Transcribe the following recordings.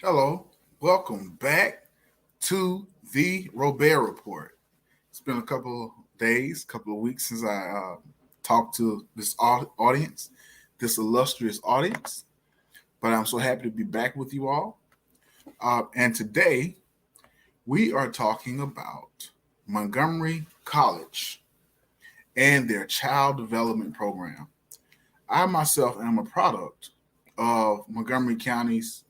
Hello, welcome back to the Robaer Report. It's been a couple of days, couple of weeks since I talked to this audience, this illustrious audience, but I'm so happy to be back with you all. And today we are talking about Montgomery College and their child development program. I myself am a product of Montgomery College.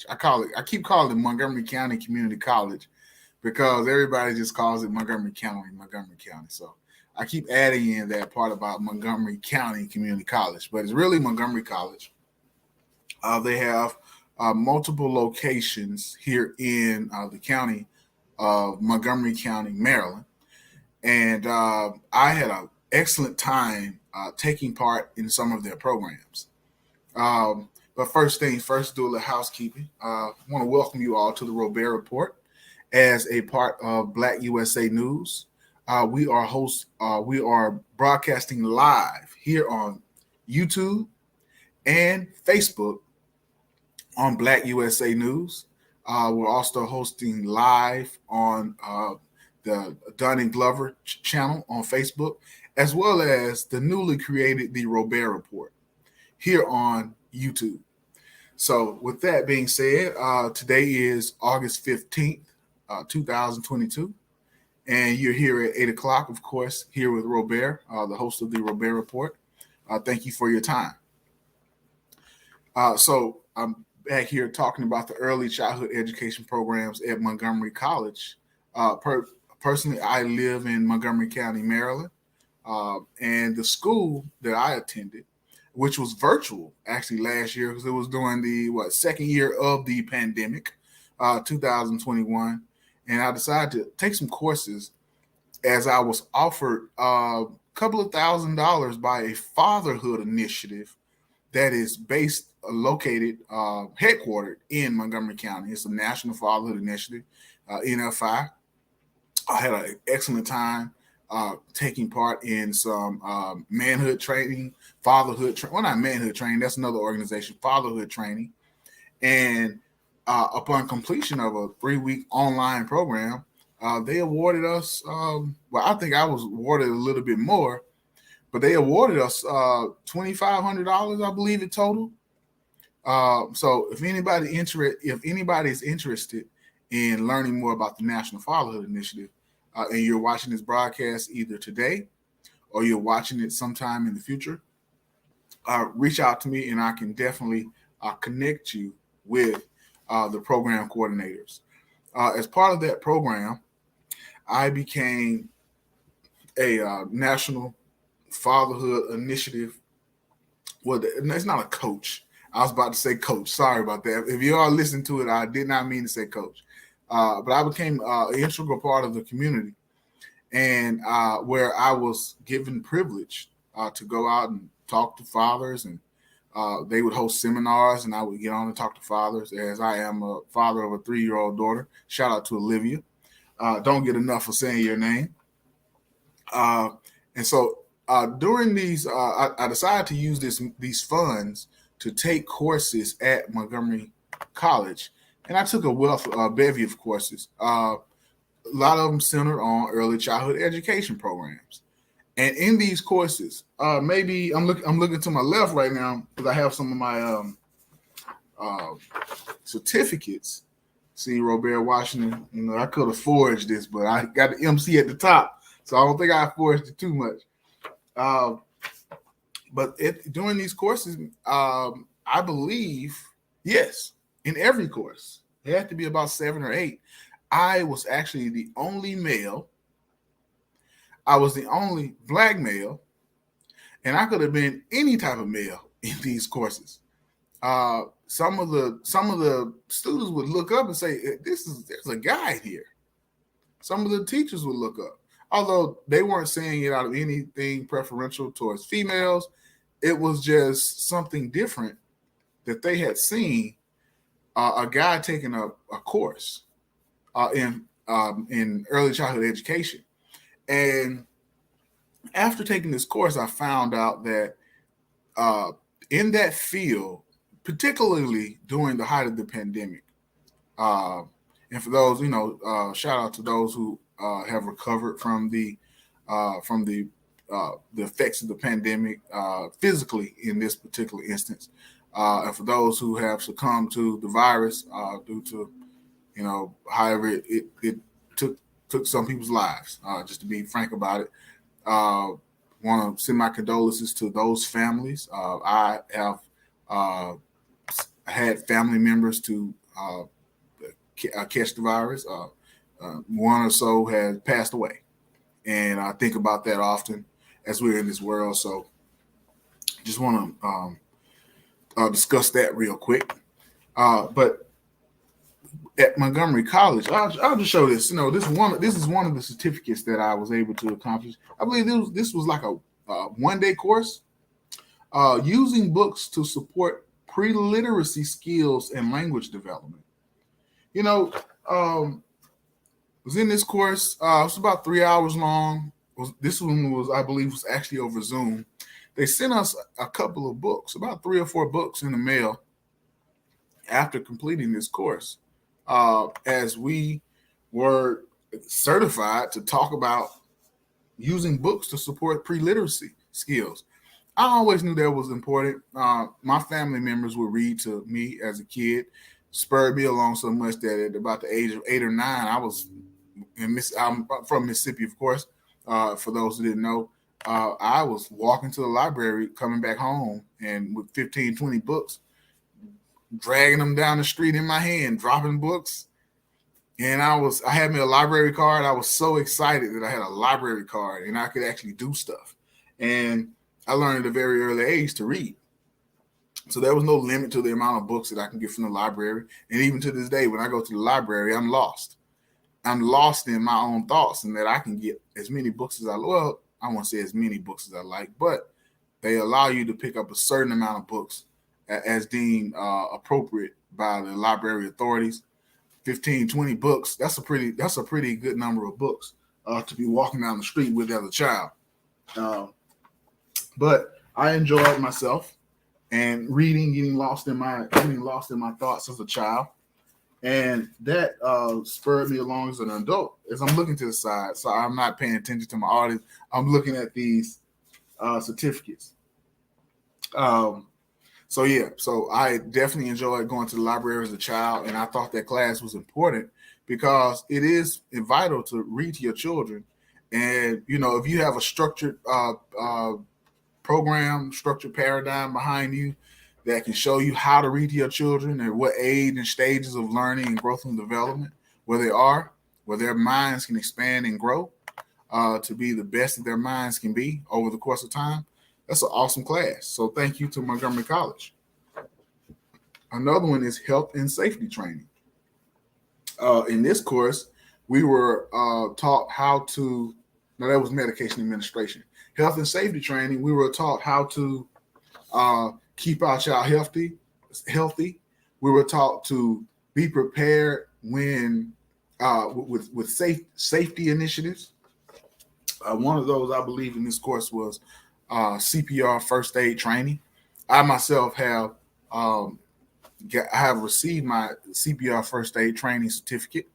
I keep calling it Montgomery County Community College because everybody just calls it Montgomery County. So I keep adding in that part about Montgomery County Community College, but it's really Montgomery College. They have multiple locations here in the county of Montgomery County, Maryland, and I had an excellent time taking part in some of their programs. But first things first, do a little housekeeping. I want to welcome you all to the Robaer Report as a part of Black USA News. We are broadcasting live here on YouTube and Facebook on Black USA News. We're also hosting live on the Dunning Glover channel on Facebook, as well as the newly created the Robaer Report here on YouTube. So, with that being said, today is August 15th, 2022, and you're here at 8 o'clock, of course, here with Robaer, the host of the Robaer Report. Thank you for your time. So, I'm back here talking about the early childhood education programs at Montgomery College. Personally, I live in Montgomery County, Maryland, and the school that I attended, which was virtual actually last year because it was during the second year of the pandemic, 2021, and I decided to take some courses as I was offered a couple of $1,000s by a fatherhood initiative that is located, headquartered in Montgomery County. It's a National Fatherhood Initiative, NFI. I had an excellent time taking part in some manhood training, not manhood training, that's another organization, fatherhood training. And upon completion of a 3-week online program, they awarded us, I think I was awarded a little bit more, but they awarded us $2,500, I believe, in total. So if anybody's interested in learning more about the National Fatherhood Initiative, and you're watching this broadcast either today or you're watching it sometime in the future, reach out to me and I can definitely connect you with the program coordinators. As part of that program, I became a National Fatherhood Initiative. Well, it's not a coach. I was about to say coach. Sorry about that. If you are listening to it, I did not mean to say coach. But I became an integral part of the community, and where I was given privilege to go out and talk to fathers, and they would host seminars, and I would get on and talk to fathers, as I am a father of a 3-year-old daughter. Shout out to Olivia. Don't get enough of saying your name. And so during these, I decided to use these funds to take courses at Montgomery College, and I took a bevy of courses. A lot of them centered on early childhood education programs. And in these courses, maybe I'm looking to my left right now because I have some of my certificates. See, Robaer Washington, I could have forged this, but I got the MC at the top, so I don't think I forged it too much. But during these courses, I believe, yes, in every course, it had to be about 7 or 8. I was actually the only male. I was the only black male, and I could have been any type of male in these courses. Some of the students would look up and say, "There's a guy here." Some of the teachers would look up, although they weren't saying it out of anything preferential towards females. It was just something different that they had seen a guy taking a course in early childhood education. And after taking this course, I found out that in that field, particularly during the height of the pandemic. Uh, and for those, shout out to those who have recovered from the effects of the pandemic physically in this particular instance, and for those who have succumbed to the virus due to however it took took some people's lives. Just to be frank about it, want to send my condolences to those families. I have had family members to catch the virus. One or so has passed away, and I think about that often as we're in this world. So, just want to discuss that real quick. But at Montgomery College, I'll just show this. This is one of the certificates that I was able to accomplish. I believe this was like a 1-day course using books to support pre-literacy skills and language development. Was in this course. It was about 3 hours long. This one was, I believe, was actually over Zoom. They sent us a couple of books, about 3 or 4 books in the mail after completing this course, as we were certified to talk about using books to support pre-literacy skills. I always knew that was important. My family members would read to me as a kid, spurred me along so much that at about the age of 8 or 9, I was I'm from Mississippi, of course. For those who didn't know, I was walking to the library, coming back home, and with 15, 20 books, dragging them down the street in my hand, dropping books. And I had me a library card. I was so excited that I had a library card and I could actually do stuff. And I learned at a very early age to read. So there was no limit to the amount of books that I can get from the library. And even to this day, when I go to the library, I'm lost. I'm lost in my own thoughts, and that I can get as many books as I won't say as many books as I like, but they allow you to pick up a certain amount of books as deemed appropriate by the library authorities. 15, 20 books. That's a pretty good number of books to be walking down the street with as a child. But I enjoyed myself and reading, getting lost in my thoughts as a child. And that spurred me along as an adult. As I'm looking to the side, so I'm not paying attention to my audience, I'm looking at these certificates. So I definitely enjoyed going to the library as a child, and I thought that class was important because it is vital to read to your children. And if you have a structured program, structured paradigm behind you that can show you how to read to your children and what age and stages of learning and growth and development where they are, where their minds can expand and grow to be the best that their minds can be over the course of time. That's an awesome class. So thank you to Montgomery College. Another one is health and safety training. In this course, we were taught how to, that was medication administration. Health and safety training, we were taught how to keep our child healthy. We were taught to be prepared when with safety initiatives. One of those, I believe, in this course was CPR first aid training. I myself have received my CPR first aid training certificate.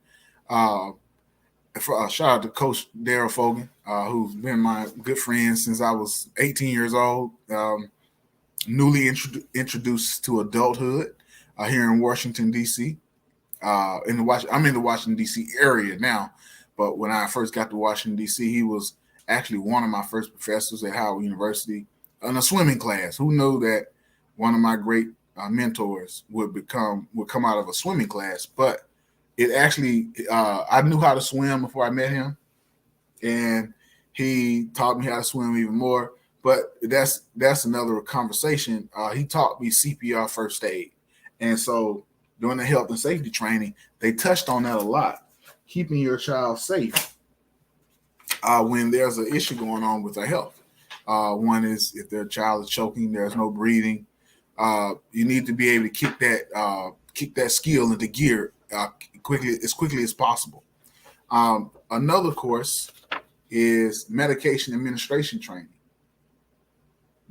Shout out to Coach Daryl Fogan, who's been my good friend since I was 18 years old. Newly introduced to adulthood here in Washington, D.C. I'm in the Washington, D.C. area now, but when I first got to Washington, D.C., he was actually one of my first professors at Howard University in a swimming class. Who knew that one of my great mentors would come out of a swimming class? But it actually, I knew how to swim before I met him, and he taught me how to swim even more. But that's another conversation. He taught me CPR first aid. And so during the health and safety training, they touched on that a lot. Keeping your child safe when there's an issue going on with their health. One is if their child is choking, there's no breathing. You need to be able to kick that skill into gear as quickly as possible. Another course is medication administration training.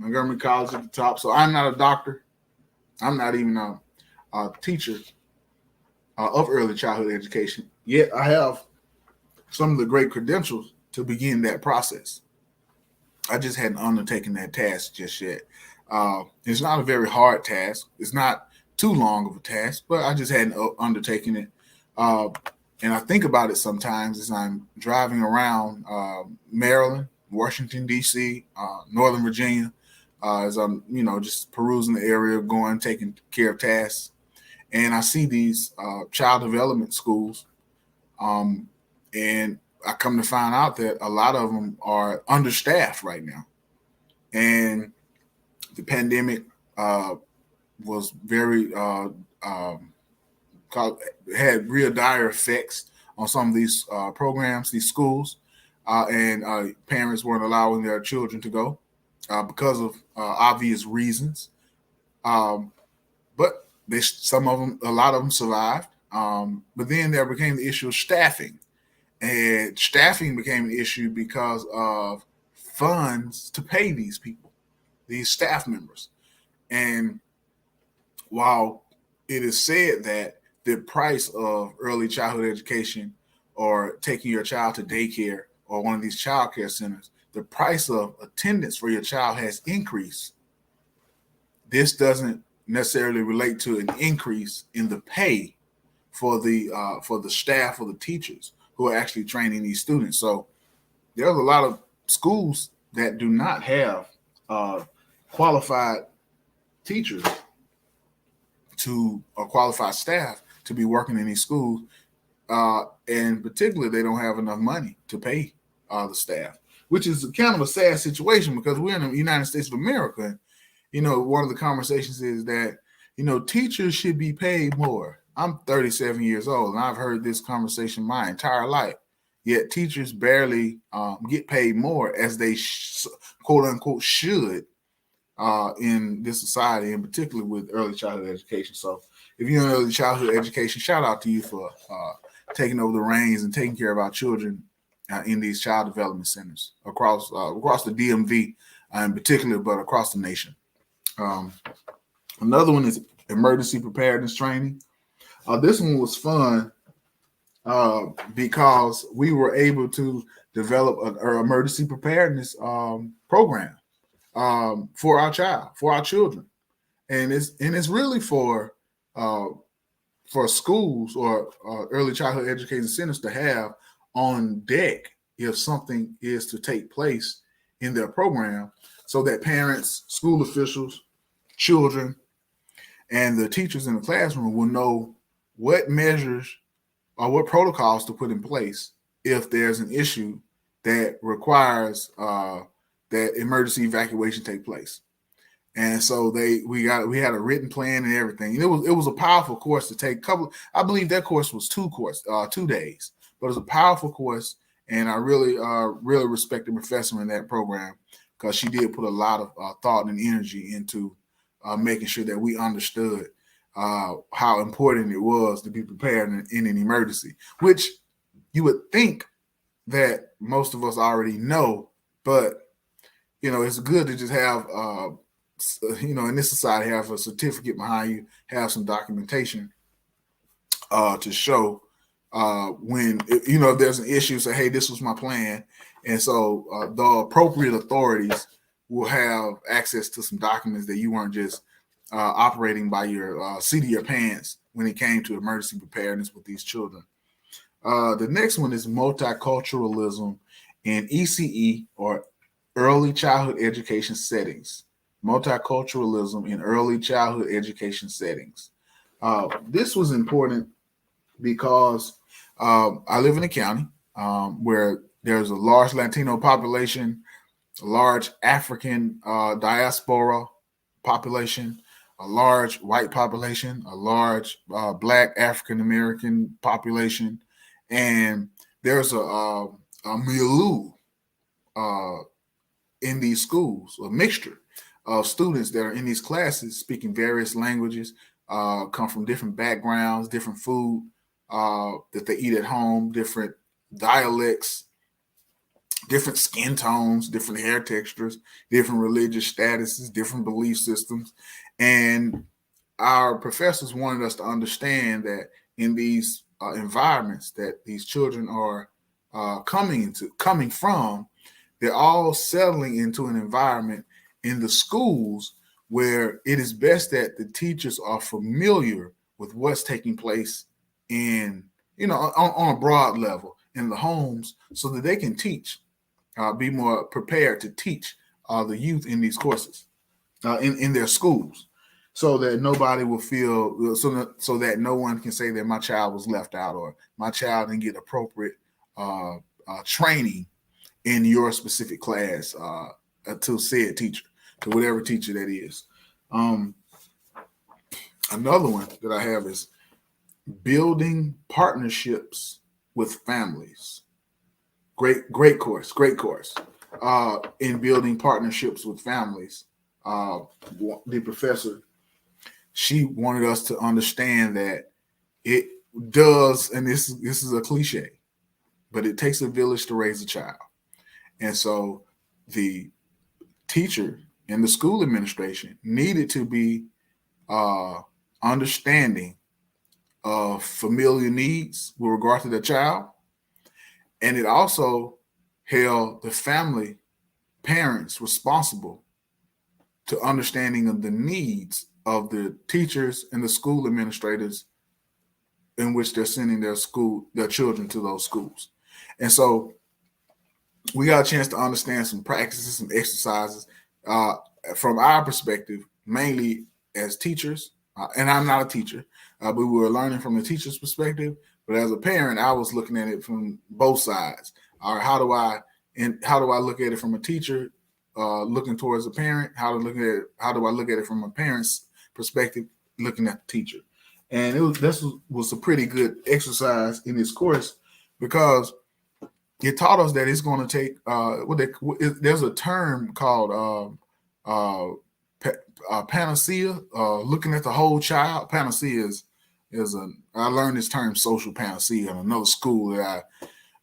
Montgomery College at the top. So I'm not a doctor. I'm not even a teacher of early childhood education, yet I have some of the great credentials to begin that process. I just hadn't undertaken that task just yet. It's not a very hard task. It's not too long of a task, but I just hadn't undertaken it. Uh, and I think about it sometimes as I'm driving around Maryland, Washington D.C., Northern Virginia, as I'm just perusing the area, going taking care of tasks, and I see these child development schools, um, and I come to find out that a lot of them are understaffed right now, and the pandemic uh, was very had real dire effects on some of these programs, these schools, and parents weren't allowing their children to go because of obvious reasons. Um, but a lot of them survived. But then there became the issue of staffing, and staffing became an issue because of funds to pay these people, these staff members. And while it is said that the price of early childhood education or taking your child to daycare or one of these child care centers, the price of attendance for your child has increased. This doesn't necessarily relate to an increase in the pay for the staff or the teachers who are actually training these students. So there's a lot of schools that do not have qualified teachers to or qualified staff to be working in these schools, and particularly they don't have enough money to pay the staff, which is kind of a sad situation because we're in the United States of America. And, one of the conversations is that teachers should be paid more. I'm 37 years old, and I've heard this conversation my entire life. Yet teachers barely get paid more as they quote unquote should in this society, and particularly with early childhood education. So, if you're in early childhood education, shout out to you for taking over the reins and taking care of our children in these child development centers across the DMV in particular, but across the nation. Um, Another one is emergency preparedness training. This one was fun because we were able to develop an emergency preparedness program for our children, and it's really uh, for schools or early childhood education centers to have on deck if something is to take place in their program, so that parents, school officials, children, and the teachers in the classroom will know what measures or what protocols to put in place if there's an issue that requires that emergency evacuation take place. And so we had a written plan and everything. And it was a powerful course to take. I believe that course was 2 days, but it was a powerful course, and I really respect the professor in that program because she did put a lot of thought and energy into making sure that we understood how important it was to be prepared in an emergency, which you would think that most of us already know, but it's good to just have in this society, have a certificate behind you, have some documentation to show when if there's an issue, say, hey, this was my plan. And so the appropriate authorities will have access to some documents that you weren't just operating by your seat of your pants when it came to emergency preparedness with these children. The next one is multiculturalism in ECE, or early childhood education settings. Multiculturalism in early childhood education settings. This was important because I live in a county where there's a large Latino population, a large African diaspora population, a large white population, a large Black African American population, and there's a milieu in these schools, a mixture of students that are in these classes speaking various languages, come from different backgrounds, different food that they eat at home, different dialects, different skin tones, different hair textures, different religious statuses, different belief systems. And our professors wanted us to understand that in these environments that these children are coming from, they're all settling into an environment in the schools where it is best that the teachers are familiar with what's taking place in, on a broad level in the homes, so that they can teach, be more prepared to teach the youth in these courses, in their schools, so that nobody will feel, so that no one can say that my child was left out or my child didn't get appropriate training in your specific class, to said teacher, to whatever teacher that is. Another one that I have is building partnerships with families. Great course. In building partnerships with families. The professor, she wanted us to understand that it does, and this is a cliche, but it takes a village to raise a child. And so the teacher and the school administration needed to be understanding of familiar needs with regard to the child. And it also held the family parents responsible to understanding of the needs of the teachers and the school administrators in which they're sending their children to those schools. And so we got a chance to understand some practices, some exercises from our perspective, mainly as teachers. And I'm not a teacher, but we were learning from the teacher's perspective. But as a parent, I was looking at it from both sides. How do I look at it from a teacher looking towards a parent? How do I look at it from a parent's perspective, looking at the teacher? And this was a pretty good exercise in this course, because it taught us that it's going to take there's a term called panacea, looking at the whole child. Panacea I learned this term, social panacea, in another school that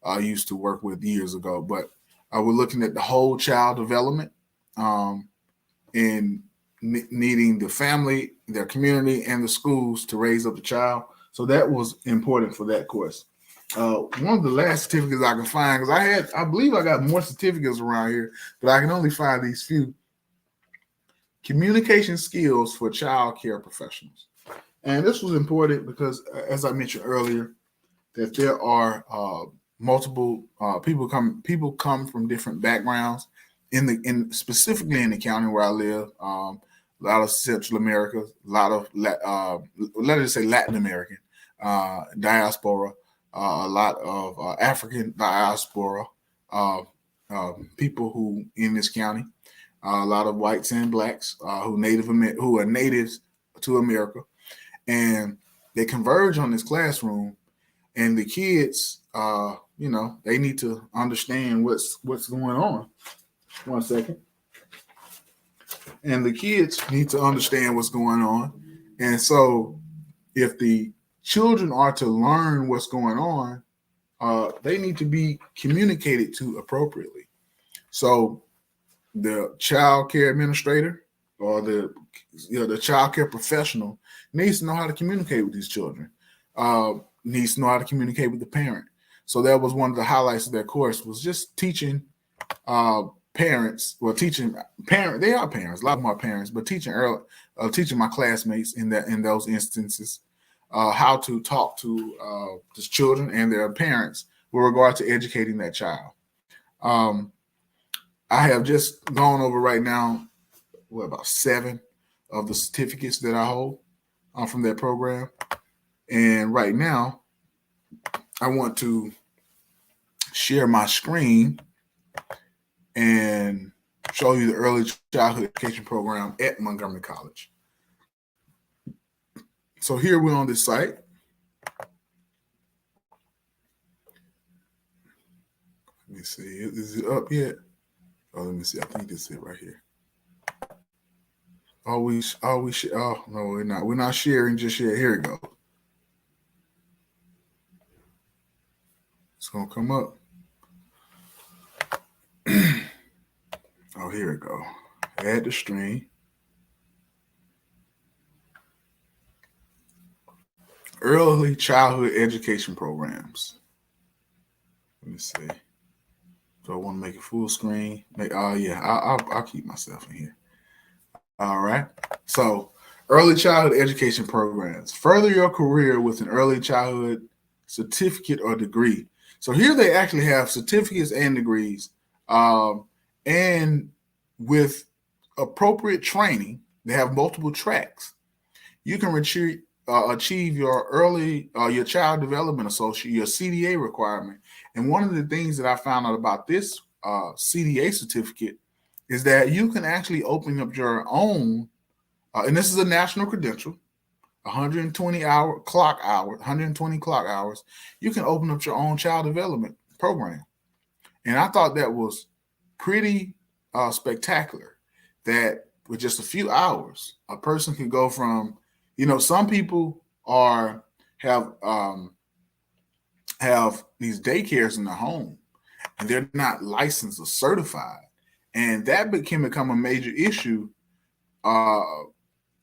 I used to work with years ago. But we're looking at the whole child development, and needing the family, their community, and the schools to raise up the child. So that was important for that course. One of the last certificates I can find, because I believe I got more certificates around here, but I can only find these few. Communication skills for child care professionals. And this was important because, as I mentioned earlier, that there are multiple people come from different backgrounds specifically in the county where I live. A lot of Central America, a lot of let us say Latin American diaspora, a lot of African diaspora, people who in this county, a lot of whites and blacks who are natives to America, and they converge on this classroom. And the kids, they need to understand what's going on. 1 second. And the kids need to understand what's going on. And so if the children are to learn what's going on, they need to be communicated to appropriately. So the child care administrator or the child care professional needs to know how to communicate with these children, needs to know how to communicate with the parent. So that was one of the highlights of that course, was just teaching parents, they are parents, a lot more parents, but teaching my classmates in those instances how to talk to the children and their parents with regard to educating that child. I have just gone over right now, about 7 of the certificates that I hold from that program. And right now, I want to share my screen and show you the early childhood education program at Montgomery College. So here we're on this site. Let me see. Is it up yet? Oh, let me see. I think this is it right here. Oh, no, we're not. We're not sharing just yet. Here we go. It's gonna come up. Oh, here we go. Add the stream. Early childhood education programs. Let me see. Do I want to make it full screen? Yeah, I'll keep myself in here. All right. So, early childhood education programs. Further your career with an early childhood certificate or degree. So here they actually have certificates and degrees, and with appropriate training, they have multiple tracks. You can achieve your your child development associate, your CDA requirement. And one of the things that I found out about this CDA certificate is that you can actually open up your own, and this is a national credential, 120 clock hours. You can open up your own child development program. And I thought that was pretty spectacular that with just a few hours, a person can go from, some people have these daycares in their home and they're not licensed or certified. And that can become a major issue uh,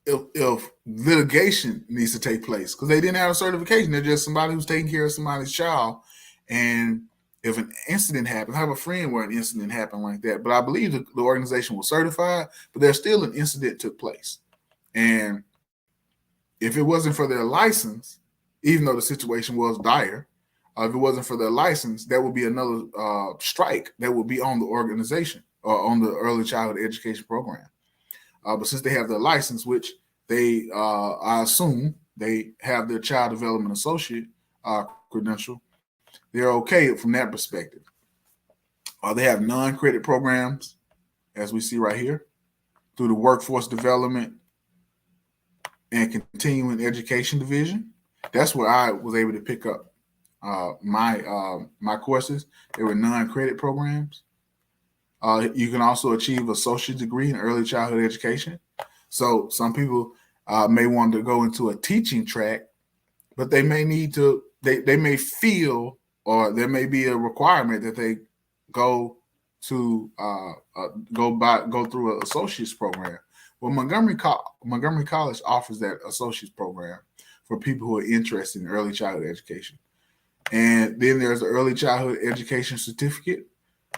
if litigation needs to take place because they didn't have a certification. They're just somebody who's taking care of somebody's child. And if an incident happens, I have a friend where an incident happened like that, but I believe the organization was certified, but there's still an incident took place. And if it wasn't for their license, even though the situation was dire, if it wasn't for their license, that would be another strike that would be on the organization or on the early childhood education program. But since they have their license, which they, I assume, they have their child development associate credential, they're okay from that perspective. They have non-credit programs, as we see right here, through the Workforce Development and Continuing Education Division. That's where I was able to pick up my courses. They were non-credit programs. You can also achieve associate degree in early childhood education. So some people may want to go into a teaching track, but they may need to. They may feel, or there may be a requirement that they go to go through an associate's program. Well, Montgomery College offers that associate's program for people who are interested in early childhood education. And then there's the early childhood education certificate,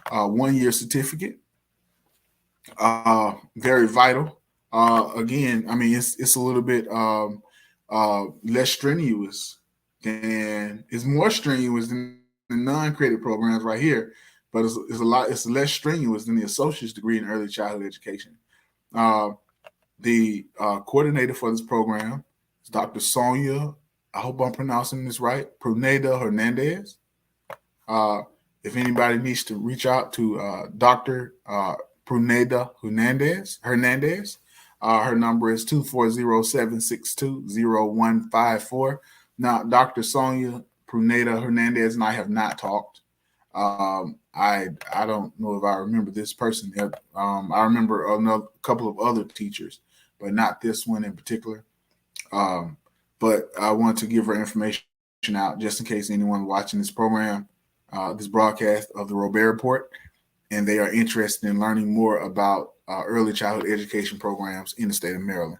1-year certificate, very vital. Again, I mean, it's a little bit less strenuous it's more strenuous than the non-credit programs right here, but it's less strenuous than the associate's degree in early childhood education. The coordinator for this program is Dr. Sonia, I hope I'm pronouncing this right, Pruneda Hernandez. If anybody needs to reach out to Dr. Pruneda Hernandez, her number is 240-762-0154. Now, Dr. Sonia Pruneda Hernandez and I have not talked. I don't know if I remember this person. I remember a couple of other teachers, but not this one in particular. But I want to give her information out just in case anyone watching this program, this broadcast of the Robaer Report, and they are interested in learning more about early childhood education programs in the state of Maryland.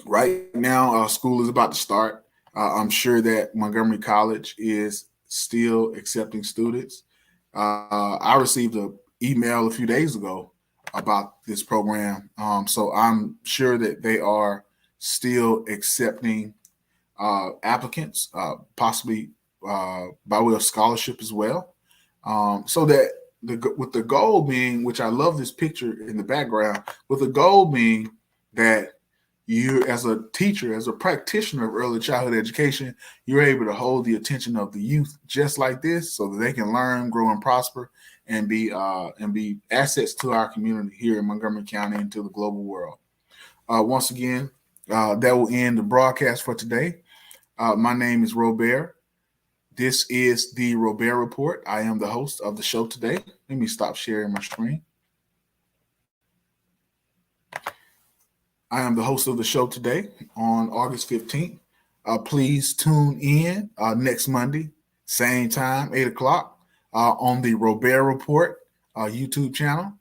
Right now, school is about to start. I'm sure that Montgomery College is still accepting students. I received an email a few days ago about this program. So I'm sure that they are still accepting applicants, possibly by way of scholarship as well. So that with the goal being, which I love this picture in the background, with the goal being that you, as a teacher, as a practitioner of early childhood education, you're able to hold the attention of the youth just like this, so that they can learn, grow, and prosper, and be assets to our community here in Montgomery County and to the global world. Once again, that will end the broadcast for today. My name is Robaer. This is the Robaer Report. I am the host of the show today. Let me stop sharing my screen. I am the host of the show today on August 15th. Please tune in next Monday, same time, 8 o'clock, on the Robaer Report YouTube channel,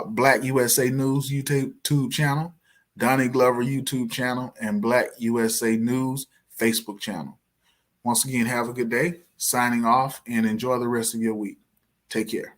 Black USA News YouTube channel, Donnie Glover YouTube channel, and Black USA News Facebook channel. Once again, have a good day. Signing off and enjoy the rest of your week. Take care.